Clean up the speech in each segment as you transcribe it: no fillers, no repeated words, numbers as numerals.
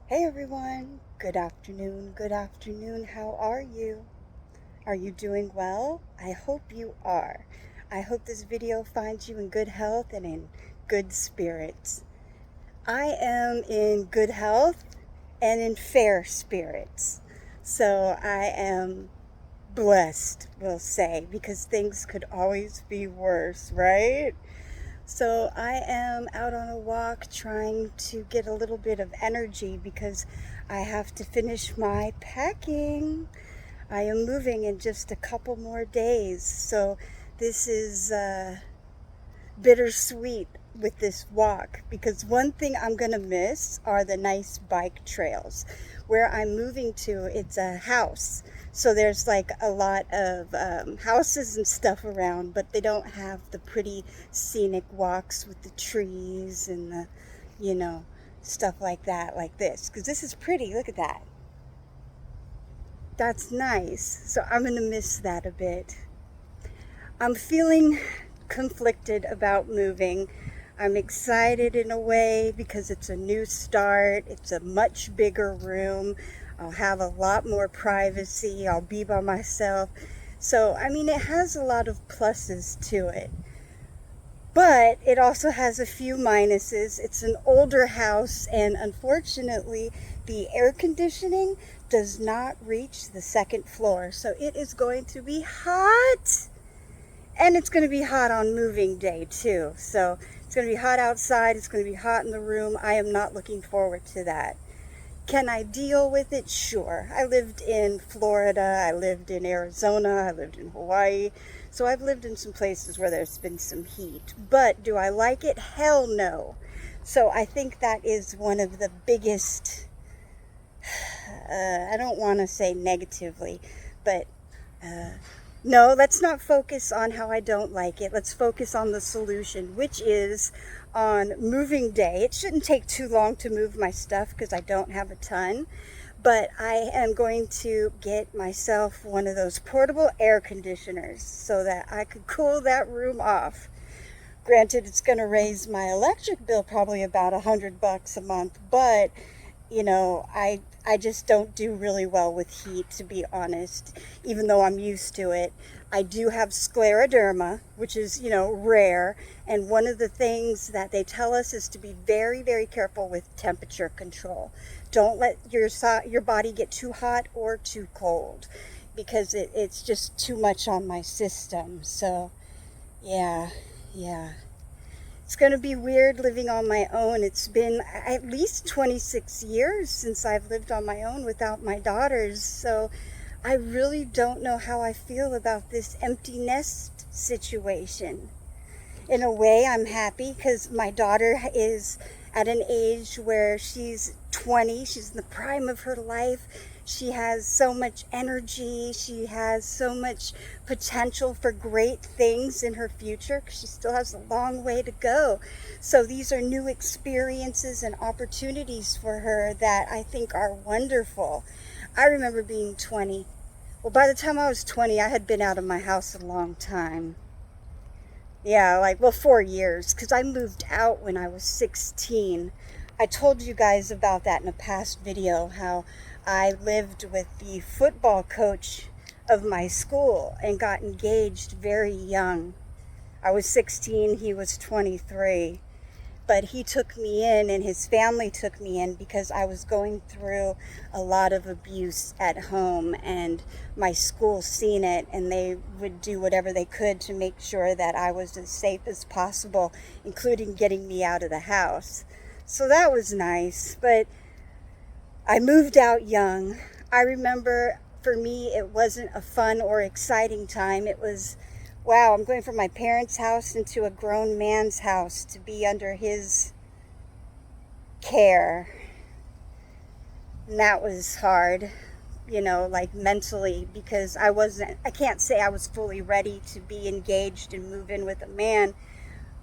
Hey everyone, good afternoon, how are you? Are you doing well? I hope you are. I hope this video finds you in good health and in good spirits. I am in good health and in fair spirits. So I am blessed, we'll say, because things could always be worse, right? So I am out on a walk trying to get a little bit of energy because I have to finish my packing. I am moving in just a couple more days. So this is bittersweet with this walk because one thing I'm going to miss are the nice bike trails. Where I'm moving to, it's a house. So there's like a lot of houses and stuff around, but they don't have the pretty scenic walks with the trees and the, you know, stuff like that, like this. Because this is pretty. Look at that. That's nice. So I'm going to miss that a bit. I'm feeling conflicted about moving. I'm excited in a way because it's a new start. It's a much bigger room. I'll have a lot more privacy. I'll be by myself. So, I mean, it has a lot of pluses to it. But it also has a few minuses. It's an older house, and unfortunately, the air conditioning does not reach the second floor. So it is going to be hot. And it's going to be hot on moving day too. So it's going to be hot outside. It's going to be hot in the room. I am not looking forward to that. Can I deal with it? Sure. I lived in Florida. I lived in Arizona. I lived in Hawaii. So I've lived in some places where there's been some heat. But do I like it? Hell no. So I think that is one of the biggest, I don't want to say negatively, but no, let's not focus on how I don't like it. Let's focus on the solution, which is on moving day. It shouldn't take too long to move my stuff because I don't have a ton, but I am going to get myself one of those portable air conditioners so that I could cool that room off. Granted, it's going to raise my electric bill probably about $100 a month, but I just don't do really well with heat, to be honest, even though I'm used to it. I do have scleroderma, which is, rare. And one of the things that they tell us is to be very, very careful with temperature control. Don't let your body get too hot or too cold because it's just too much on my system. So, yeah, yeah. It's going to be weird living on my own. It's been at least 26 years since I've lived on my own without my daughters. So I really don't know how I feel about this empty nest situation. In a way, I'm happy because my daughter is at an age where she's 20. She's in the prime of her life. She has so much energy. She has so much potential for great things in her future because she still has a long way to go. So these are new experiences and opportunities for her that I think are wonderful. I remember being 20. Well, by the time I was 20, I had been out of my house a long time. Yeah, 4 years, because I moved out when I was 16. I told you guys about that in a past video, how I lived with the football coach of my school and got engaged very young. I was 16, he was 23. But he took me in and his family took me in because I was going through a lot of abuse at home, and my school seen it, and they would do whatever they could to make sure that I was as safe as possible, including getting me out of the house. So that was nice, but I moved out young. I remember for me it wasn't a fun or exciting time. It was, wow, I'm going from my parents' house into a grown man's house to be under his care. And that was hard, like mentally, because I can't say I was fully ready to be engaged and move in with a man,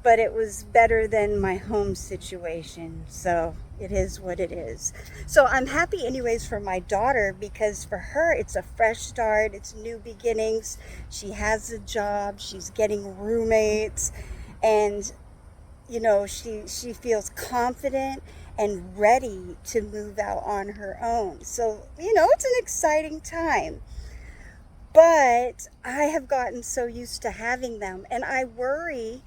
but it was better than my home situation. So it is what it is. So I'm happy anyways for my daughter because for her it's a fresh start, it's new beginnings. She has a job, she's getting roommates, and she feels confident, and ready to move out on her own. So, it's an exciting time. But I have gotten so used to having them, and I worry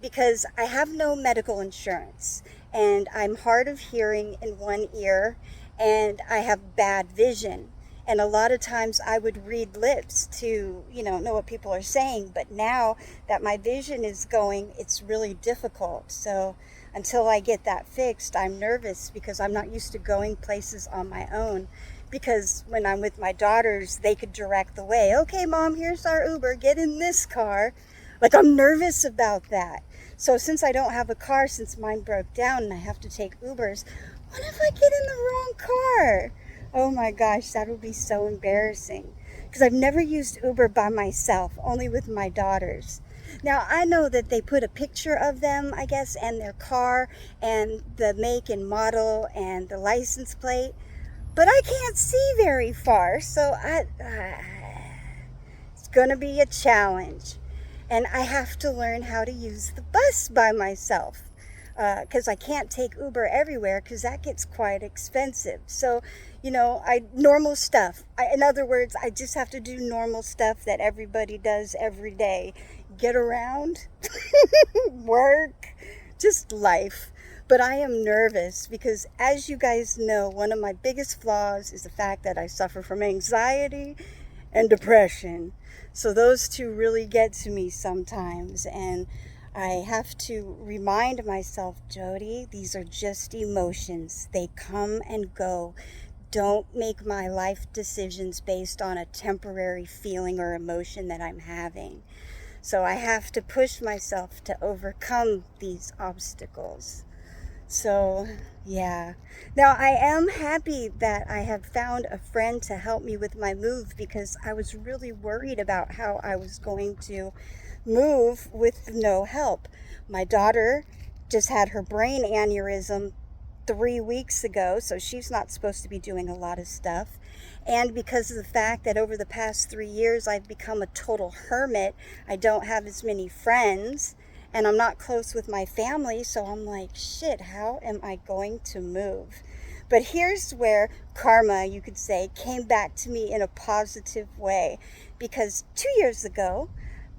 because I have no medical insurance, and I'm hard of hearing in one ear, and I have bad vision. And a lot of times I would read lips to, know what people are saying. But now that my vision is going, it's really difficult. So until I get that fixed, I'm nervous because I'm not used to going places on my own. Because when I'm with my daughters, they could direct the way. Okay, Mom, here's our Uber. Get in this car. Like, I'm nervous about that. So since I don't have a car, since mine broke down and I have to take Ubers, what if I get in the wrong car? Oh my gosh, that would be so embarrassing. Because I've never used Uber by myself, only with my daughters. Now, I know that they put a picture of them, I guess, and their car, and the make and model, and the license plate. But I can't see very far, so it's going to be a challenge. And I have to learn how to use the bus by myself because I can't take Uber everywhere because that gets quite expensive. So, normal stuff. In other words, I just have to do normal stuff that everybody does every day. Get around, work, just life. But I am nervous because, as you guys know, one of my biggest flaws is the fact that I suffer from anxiety and depression. So those two really get to me sometimes. And I have to remind myself, Jody, these are just emotions. They come and go. Don't make my life decisions based on a temporary feeling or emotion that I'm having. So I have to push myself to overcome these obstacles. So, yeah. Now, I am happy that I have found a friend to help me with my move because I was really worried about how I was going to move with no help. My daughter just had her brain aneurysm 3 weeks ago, so she's not supposed to be doing a lot of stuff. And because of the fact that over the past 3 years I've become a total hermit, I don't have as many friends. And I'm not close with my family, so I'm like, shit, how am I going to move? But here's where karma, you could say, came back to me in a positive way. Because 2 years ago,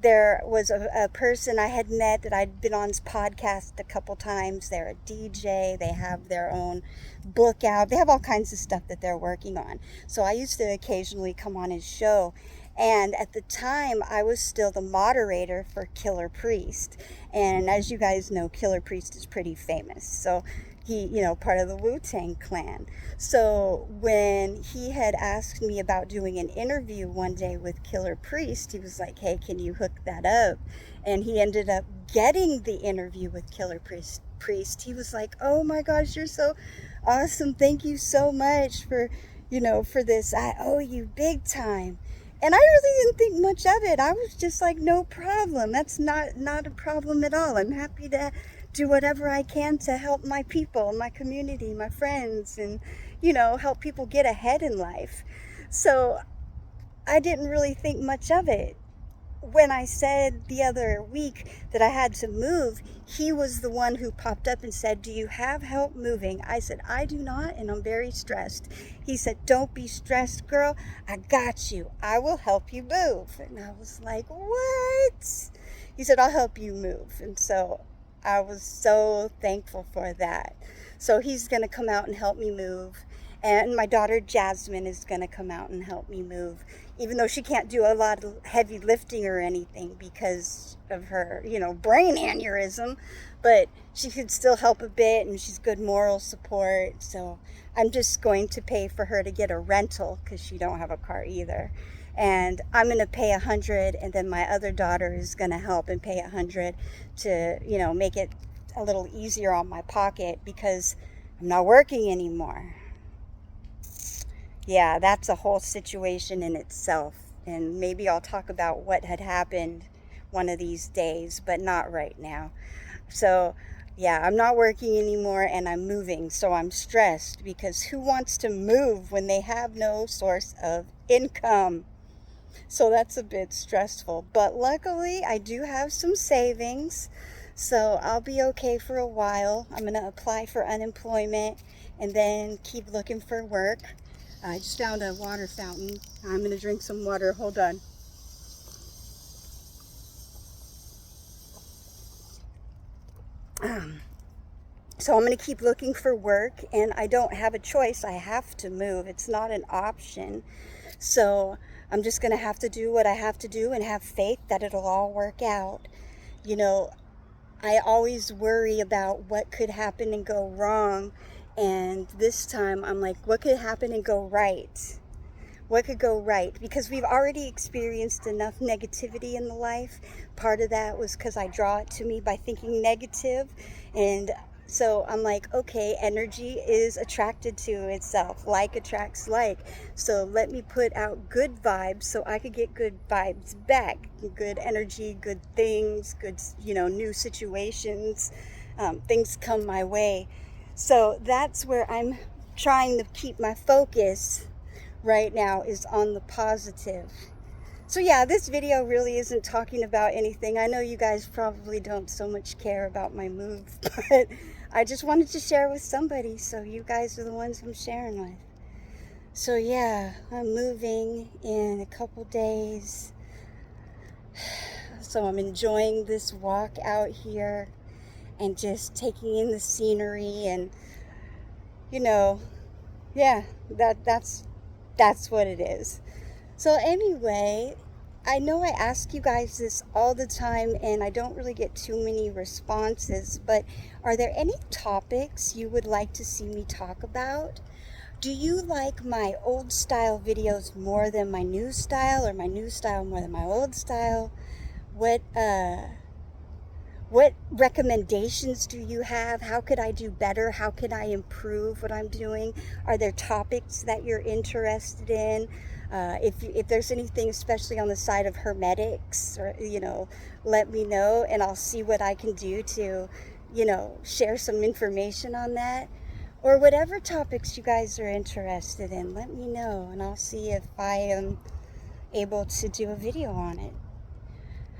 there was a person I had met that I'd been on his podcast a couple times. They're a DJ. They have their own book out. They have all kinds of stuff that they're working on. So I used to occasionally come on his show. And at the time, I was still the moderator for Killer Priest. And as you guys know, Killer Priest is pretty famous. So he, part of the Wu-Tang Clan. So when he had asked me about doing an interview one day with Killer Priest, he was like, hey, can you hook that up? And he ended up getting the interview with Killer Priest. He was like, oh my gosh, you're so awesome. Thank you so much for this. I owe you big time. And I really didn't think much of it. I was just like, no problem. That's not a problem at all. I'm happy to do whatever I can to help my people, my community, my friends, and, help people get ahead in life. So I didn't really think much of it. When I said the other week that I had to move, he was the one who popped up and said, do you have help moving? I said, I do not, and I'm very stressed. He said, don't be stressed, girl. I got you. I will help you move. And I was like, what? He said, I'll help you move. And so I was so thankful for that. So he's going to come out and help me move. And my daughter Jasmine is going to come out and help me move, even though she can't do a lot of heavy lifting or anything because of her, brain aneurysm. But she could still help a bit, and she's good moral support. So I'm just going to pay for her to get a rental because she don't have a car either. And I'm going to pay $100, and then my other daughter is going to help and pay $100 to, make it a little easier on my pocket because I'm not working anymore. Yeah, that's a whole situation in itself. And maybe I'll talk about what had happened one of these days, but not right now. So, yeah, I'm not working anymore and I'm moving. So I'm stressed because who wants to move when they have no source of income? So that's a bit stressful. But luckily, I do have some savings. So I'll be okay for a while. I'm going to apply for unemployment and then keep looking for work. I just found a water fountain. I'm going to drink some water. Hold on. So I'm going to keep looking for work, and I don't have a choice. I have to move. It's not an option. So I'm just going to have to do what I have to do and have faith that it'll all work out. You know, I always worry about what could happen and go wrong. And this time I'm like, what could happen and go right? What could go right? Because we've already experienced enough negativity in the life. Part of that was because I draw it to me by thinking negative. And so I'm like, okay, energy is attracted to itself. Like attracts like. So let me put out good vibes so I could get good vibes back. Good energy, good things, good, new situations. Things come my way. So that's where I'm trying to keep my focus right now, is on the positive. So yeah, this video really isn't talking about anything. I know you guys probably don't so much care about my move, but I just wanted to share with somebody, so you guys are the ones I'm sharing with. So yeah, I'm moving in a couple days. So I'm enjoying this walk out here and just taking in the scenery, and yeah, that's what it is. So anyway, I know I ask you guys this all the time and I don't really get too many responses, but are there any topics you would like to see me talk about? Do you like my old style videos more than my new style, or my new style more than my old style? What recommendations do you have? How could I do better? How can I improve what I'm doing? Are there topics that you're interested in? If there's anything, especially on the side of hermetics, or let me know, and I'll see what I can do to, share some information on that. Or whatever topics you guys are interested in, let me know, and I'll see if I am able to do a video on it.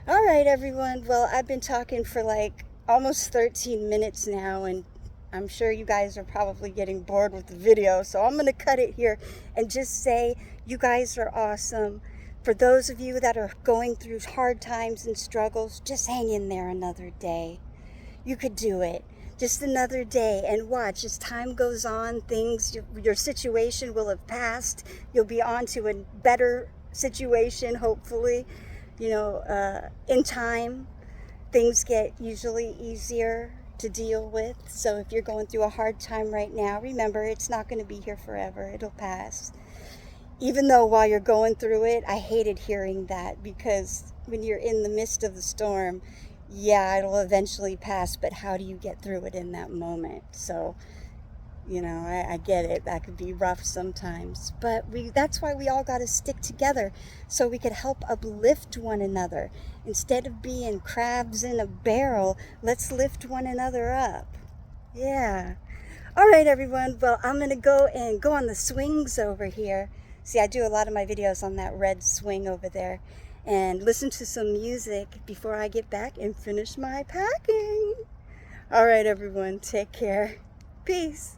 All right, everyone. Well, I've been talking for like almost 13 minutes now, and I'm sure you guys are probably getting bored with the video, so I'm going to cut it here and just say you guys are awesome. For those of you that are going through hard times and struggles, just hang in there another day. You could do it. Just another day, and watch as time goes on, your situation will have passed. You'll be on to a better situation, hopefully. In time, things get usually easier to deal with. So if you're going through a hard time right now, remember, it's not going to be here forever. It'll pass. Even though while you're going through it, I hated hearing that, because when you're in the midst of the storm, yeah, it'll eventually pass, but how do you get through it in that moment? So, I get it. That could be rough sometimes, but that's why we all got to stick together, so we could help uplift one another. Instead of being crabs in a barrel, let's lift one another up. Yeah. All right, everyone. Well, I'm going to go on the swings over here. See, I do a lot of my videos on that red swing over there, and listen to some music before I get back and finish my packing. All right, everyone. Take care. Peace.